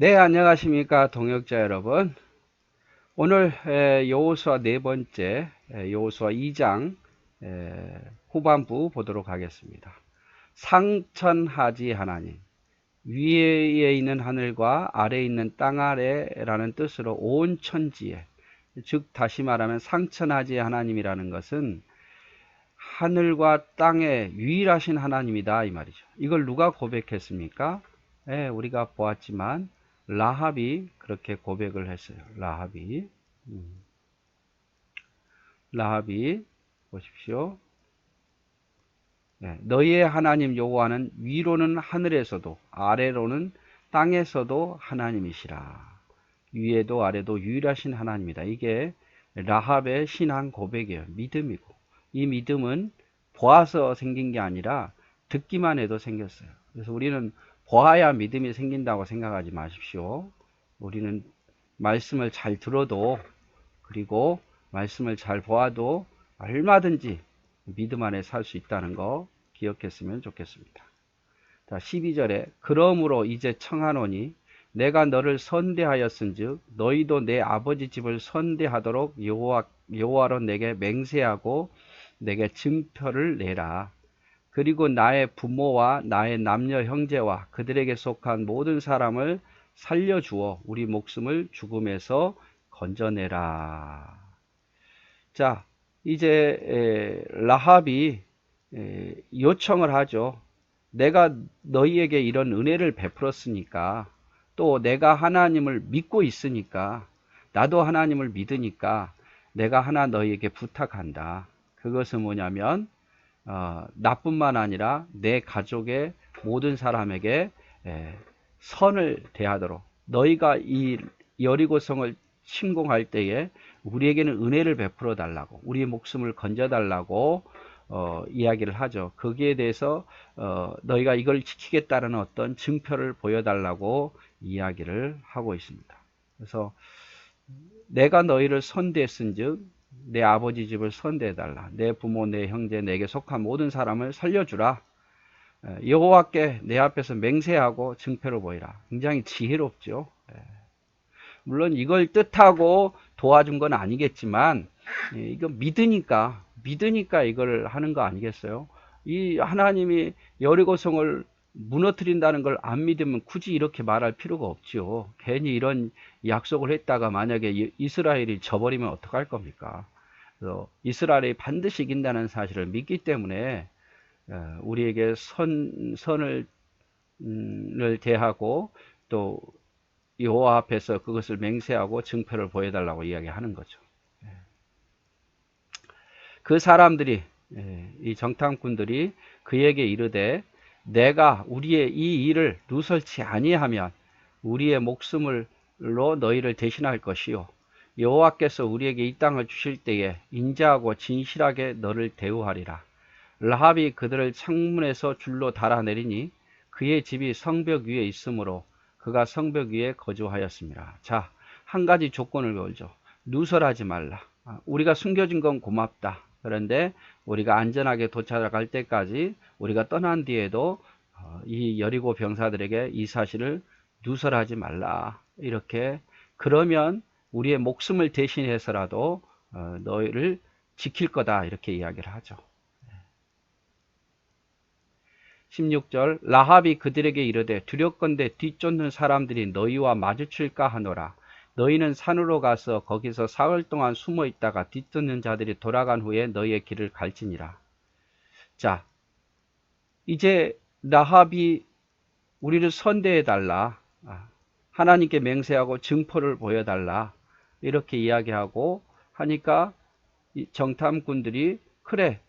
네, 안녕하십니까, 동역자 여러분. 오늘 여호수아 네 번째, 여호수아 2장 후반부 보도록 하겠습니다. 상천하지 하나님, 위에 있는 하늘과 아래에 있는 땅 아래라는 뜻으로 온 천지에, 즉 다시 말하면 상천하지 하나님이라는 것은 하늘과 땅의 유일하신 하나님이다 이 말이죠. 이걸 누가 고백했습니까? 우리가 보았지만 라합이 그렇게 고백을 했어요. 라합이 보십시오. 너희의 하나님 여호와는 위로는 하늘에서도 아래로는 땅에서도 하나님이시라. 위에도 아래도 유일하신 하나님이다. 이게 라합의 신앙 고백이에요. 믿음이고, 이 믿음은 보아서 생긴 게 아니라 듣기만 해도 생겼어요. 그래서 우리는 보아야 믿음이 생긴다고 생각하지 마십시오. 우리는 말씀을 잘 들어도, 그리고 말씀을 잘 보아도 얼마든지 믿음 안에 살 수 있다는 거 기억했으면 좋겠습니다. 자, 12절에 그러므로 이제 청하노니 내가 너를 선대하였은즉 너희도 내 아버지 집을 선대하도록 여호와로 내게 맹세하고 내게 증표를 내라. 그리고 나의 부모와 나의 남녀 형제와 그들에게 속한 모든 사람을 살려주어 우리 목숨을 죽음에서 건져내라. 자, 이제 라합이 요청을 하죠. 내가 너희에게 이런 은혜를 베풀었으니까, 또 내가 하나님을 믿고 있으니까, 나도 하나님을 믿으니까 내가 하나 너희에게 부탁한다. 그것은 뭐냐면 나뿐만 아니라 내 가족의 모든 사람에게 선을 대하도록, 너희가 이 여리고성을 침공할 때에 우리에게는 은혜를 베풀어 달라고, 우리의 목숨을 건져 달라고 이야기를 하죠. 거기에 대해서 너희가 이걸 지키겠다는 어떤 증표를 보여달라고 이야기를 하고 있습니다. 그래서 내가 너희를 선대했은즉 내 아버지 집을 선대해달라. 내 부모, 내 형제, 내게 속한 모든 사람을 살려주라. 여호와께 내 앞에서 맹세하고 증표를 보이라. 굉장히 지혜롭죠. 물론 이걸 뜻하고 도와준 건 아니겠지만, 이거 믿으니까 이걸 하는 거 아니겠어요? 이 하나님이 여리고성을 무너뜨린다는 걸 안 믿으면 굳이 이렇게 말할 필요가 없죠. 괜히 이런 약속을 했다가 만약에 이스라엘이 져버리면 어떡할 겁니까? 그래서 이스라엘이 반드시 이긴다는 사실을 믿기 때문에 우리에게 선을 대하고, 또 여호와 앞에서 그것을 맹세하고 증표를 보여달라고 이야기하는 거죠. 그 사람들이, 이 정탐꾼들이 그에게 이르되 내가 우리의 이 일을 누설치 아니하면 우리의 목숨을로 너희를 대신할 것이요 여호와께서 우리에게 이 땅을 주실 때에 인자하고 진실하게 너를 대우하리라. 라합이 그들을 창문에서 줄로 달아내리니 그의 집이 성벽 위에 있으므로 그가 성벽 위에 거주하였습니다. 자, 한 가지 조건을 걸죠. 누설하지 말라. 우리가 숨겨진 건 고맙다. 그런데 우리가 안전하게 도착할 때까지, 우리가 떠난 뒤에도 이 여리고 병사들에게 이 사실을 누설하지 말라. 이렇게, 그러면 우리의 목숨을 대신해서라도 너희를 지킬 거다. 이렇게 이야기를 하죠. 16절 라합이 그들에게 이르되 두렵건대 뒤쫓는 사람들이 너희와 마주칠까 하노라. 너희는 산으로 가서 거기서 사흘 동안 숨어 있다가 뒤쫓는 자들이 돌아간 후에 너희의 길을 갈지니라. 자, 이제 라합이 우리를 선대해 달라, 하나님께 맹세하고 증표를 보여달라, 이렇게 이야기하고 하니까 이 정탐꾼들이 그래,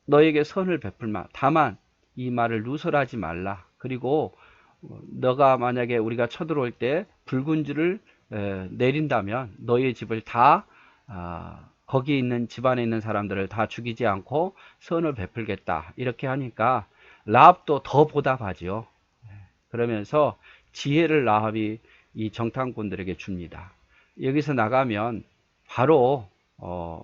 너에게 선을 베풀마. 다만 이 말을 누설하지 말라. 그리고 너가 만약에 우리가 쳐들어올 때 붉은 줄을 내린다면 너희의 집을 다, 거기 있는 집안에 있는 사람들을 다 죽이지 않고 선을 베풀겠다. 이렇게 하니까 라합도 더 보답하지요. 그러면서 지혜를 라합이 이 정탐꾼들에게 줍니다. 여기서 나가면 바로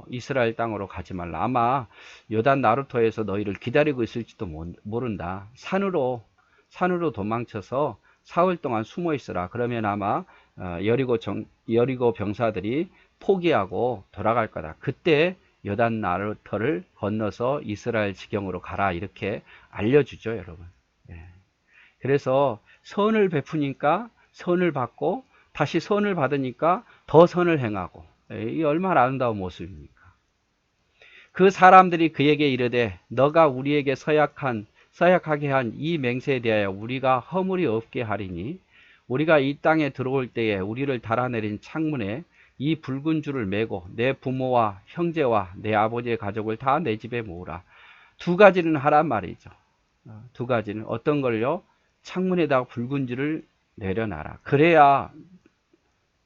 이스라엘 땅으로 가지 말라. 아마 요단 나루토에서 너희를 기다리고 있을지도 모른다. 산으로 도망쳐서 사흘 동안 숨어 있어라. 그러면 아마 여리고 병사들이 포기하고 돌아갈 거다. 그때 요단 나루터를 건너서 이스라엘 지경으로 가라. 이렇게 알려주죠, 여러분. 예. 그래서 선을 베푸니까 선을 받고 다시 선을 받으니까 더 선을 행하고, 이 얼마나 아름다운 모습입니까? 그 사람들이 그에게 이르되 너가 우리에게 서약하게 한 이 맹세에 대하여 우리가 허물이 없게 하리니 우리가 이 땅에 들어올 때에 우리를 달아내린 창문에 이 붉은 줄을 메고 내 부모와 형제와 내 아버지의 가족을 다 내 집에 모으라. 두 가지는 하란 말이죠. 두 가지는 어떤 걸요? 창문에다가 붉은 줄을 내려놔라. 그래야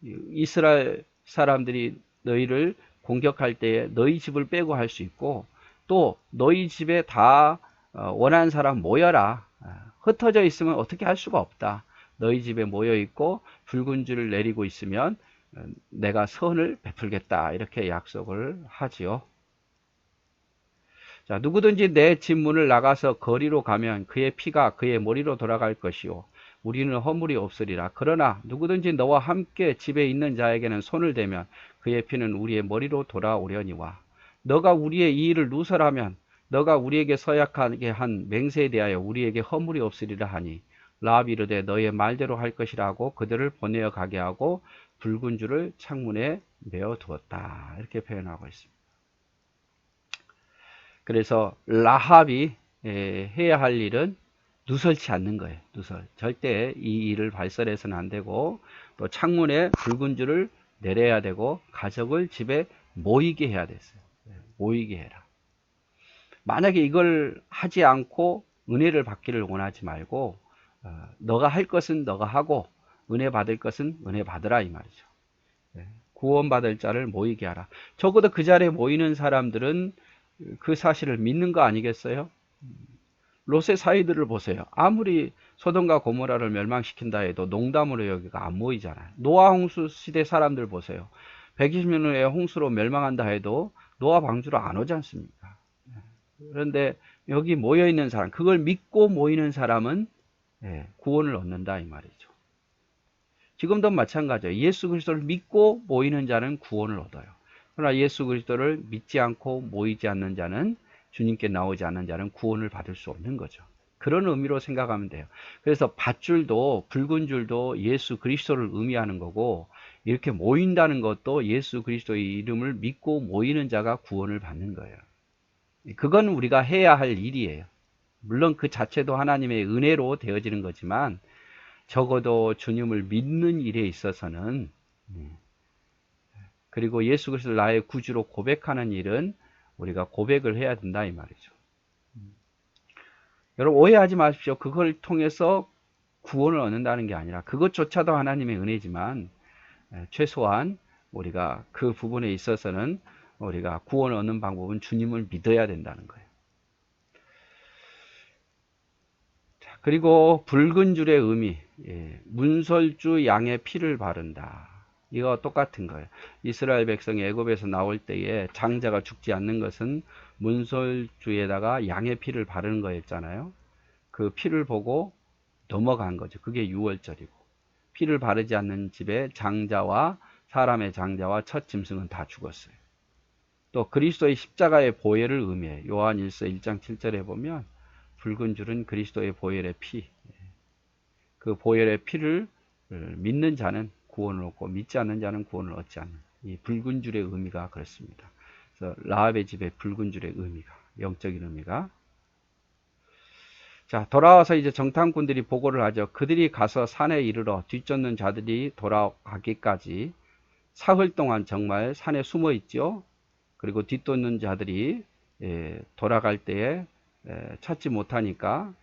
이스라엘 사람들이 너희를 공격할 때에 너희 집을 빼고 할 수 있고, 또 너희 집에 다 원하는 사람 모여라. 흩어져 있으면 어떻게 할 수가 없다. 너희 집에 모여 있고 붉은 줄을 내리고 있으면 내가 선을 베풀겠다. 이렇게 약속을 하지요. 자, 누구든지 내 집 문을 나가서 거리로 가면 그의 피가 그의 머리로 돌아갈 것이요 우리는 허물이 없으리라. 그러나 누구든지 너와 함께 집에 있는 자에게는 손을 대면 그의 피는 우리의 머리로 돌아오려니와 너가 우리의 이 일을 누설하면 너가 우리에게 서약하게 한 맹세에 대하여 우리에게 허물이 없으리라 하니 라합이 이르되 너의 말대로 할 것이라고 그들을 보내어 가게 하고 붉은 줄을 창문에 메어 두었다. 이렇게 표현하고 있습니다. 그래서 라합이 해야 할 일은 누설치 않는 거예요. 누설. 절대 이 일을 발설해서는 안 되고, 또 창문에 붉은 줄을 내려야 되고, 가족을 집에 모이게 해야 됐어요. 모이게 해라. 만약에 이걸 하지 않고 은혜를 받기를 원하지 말고, 너가 할 것은 너가 하고 은혜 받을 것은 은혜 받으라 이 말이죠. 구원받을 자를 모이게 하라. 적어도 그 자리에 모이는 사람들은 그 사실을 믿는 거 아니겠어요? 롯의 사이들을 보세요. 아무리 소돔과 고모라를 멸망시킨다 해도 농담으로 여기가 안 모이잖아요. 노아 홍수 시대 사람들 보세요. 120년 후에 홍수로 멸망한다 해도 노아 방주로 안 오지 않습니까? 그런데 여기 모여있는 사람, 그걸 믿고 모이는 사람은 구원을 얻는다 이 말이죠. 지금도 마찬가지예요. 예수 그리스도를 믿고 모이는 자는 구원을 얻어요. 그러나 예수 그리스도를 믿지 않고 모이지 않는 자는, 주님께 나오지 않는 자는 구원을 받을 수 없는 거죠. 그런 의미로 생각하면 돼요. 그래서 밧줄도, 붉은 줄도 예수 그리스도를 의미하는 거고, 이렇게 모인다는 것도 예수 그리스도의 이름을 믿고 모이는 자가 구원을 받는 거예요. 그건 우리가 해야 할 일이에요. 물론 그 자체도 하나님의 은혜로 되어지는 거지만, 적어도 주님을 믿는 일에 있어서는, 그리고 예수 그리스도를 나의 구주로 고백하는 일은 우리가 고백을 해야 된다 이 말이죠. 여러분 오해하지 마십시오. 그걸 통해서 구원을 얻는다는 게 아니라, 그것조차도 하나님의 은혜지만 최소한 우리가 그 부분에 있어서는 우리가 구원을 얻는 방법은 주님을 믿어야 된다는 거예요. 자, 그리고 붉은 줄의 의미, 문설주 양의 피를 바른다. 이거 똑같은 거예요. 이스라엘 백성이 애굽에서 나올 때에 장자가 죽지 않는 것은 문설주에다가 양의 피를 바르는 거였잖아요. 그 피를 보고 넘어간 거죠. 그게 유월절이고, 피를 바르지 않는 집에 장자와 사람의 장자와 첫 짐승은 다 죽었어요. 또 그리스도의 십자가의 보혈을 의미해요. 요한 1서 1장 7절에 보면 붉은 줄은 그리스도의 보혈의 피, 그 보혈의 피를 믿는 자는 구원을 얻고 믿지 않는 자는 구원을 얻지 않는, 이 붉은 줄의 의미가 그렇습니다. 그래서 라합의 집에 붉은 줄의 의미가, 영적인 의미가. 자, 돌아와서 이제 정탐꾼들이 보고를 하죠. 그들이 가서 산에 이르러 뒤쫓는 자들이 돌아가기까지 사흘 동안 정말 산에 숨어 있죠. 그리고 뒤쫓는 자들이 돌아갈 때에 찾지 못하니까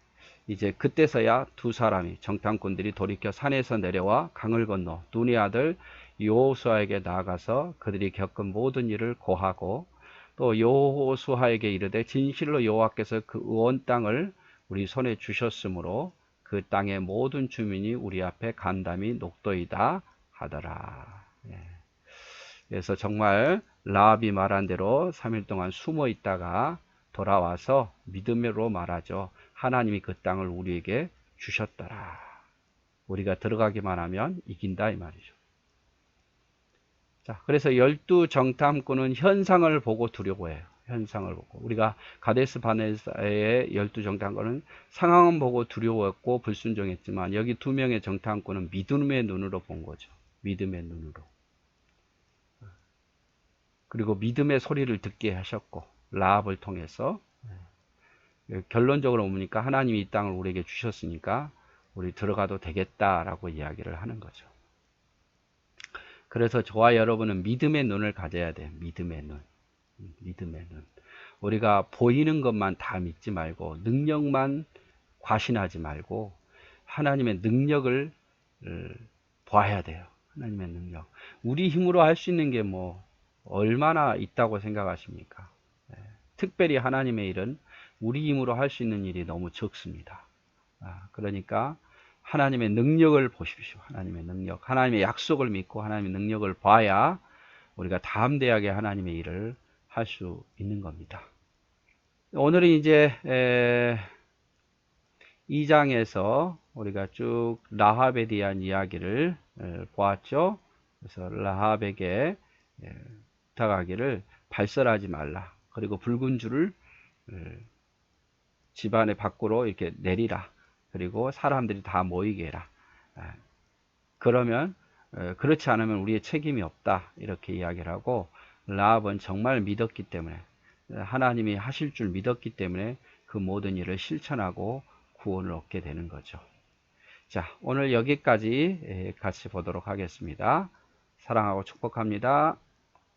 이제 그때서야 두 사람이, 정탐꾼들이 돌이켜 산에서 내려와 강을 건너 눈의 아들 여호수아에게 나아가서 그들이 겪은 모든 일을 고하고, 또 여호수아에게 이르되 진실로 여호와께서 그 온 땅을 우리 손에 주셨으므로 그 땅의 모든 주민이 우리 앞에 간담이 녹도이다 하더라. 그래서 정말 라합이 말한 대로 3일 동안 숨어 있다가 돌아와서 믿음으로 말하죠. 하나님이 그 땅을 우리에게 주셨더라. 우리가 들어가기만 하면 이긴다 이 말이죠. 자, 그래서 열두 정탐꾼은 현상을 보고 두려워해요. 현상을 보고. 우리가 가데스 바네사의 열두 정탐꾼은 상황은 보고 두려워했고 불순종했지만 여기 두 명의 정탐꾼은 믿음의 눈으로 본 거죠. 믿음의 눈으로. 그리고 믿음의 소리를 듣게 하셨고 라합을 통해서 결론적으로 보니까 하나님이 이 땅을 우리에게 주셨으니까 우리 들어가도 되겠다라고 이야기를 하는 거죠. 그래서 저와 여러분은 믿음의 눈을 가져야 돼요. 믿음의 눈. 믿음의 눈. 우리가 보이는 것만 다 믿지 말고 능력만 과신하지 말고 하나님의 능력을 봐야 돼요. 하나님의 능력. 우리 힘으로 할 수 있는 게 뭐 얼마나 있다고 생각하십니까? 특별히 하나님의 일은 우리 힘으로 할 수 있는 일이 너무 적습니다. 그러니까 하나님의 능력을 보십시오. 하나님의 능력. 하나님의 약속을 믿고 하나님의 능력을 봐야 우리가 담대하게 하나님의 일을 할 수 있는 겁니다. 오늘은 이제 2장에서 우리가 쭉 라합에 대한 이야기를 보았죠. 그래서 라합에게 부탁하기를 발설하지 말라. 그리고 붉은 줄을 집안의 밖으로 이렇게 내리라. 그리고 사람들이 다 모이게 해라. 그러면 그렇지 않으면 우리의 책임이 없다. 이렇게 이야기를 하고 라합은 정말 믿었기 때문에 하나님이 하실 줄 믿었기 때문에 그 모든 일을 실천하고 구원을 얻게 되는 거죠. 자, 오늘 여기까지 같이 보도록 하겠습니다. 사랑하고 축복합니다.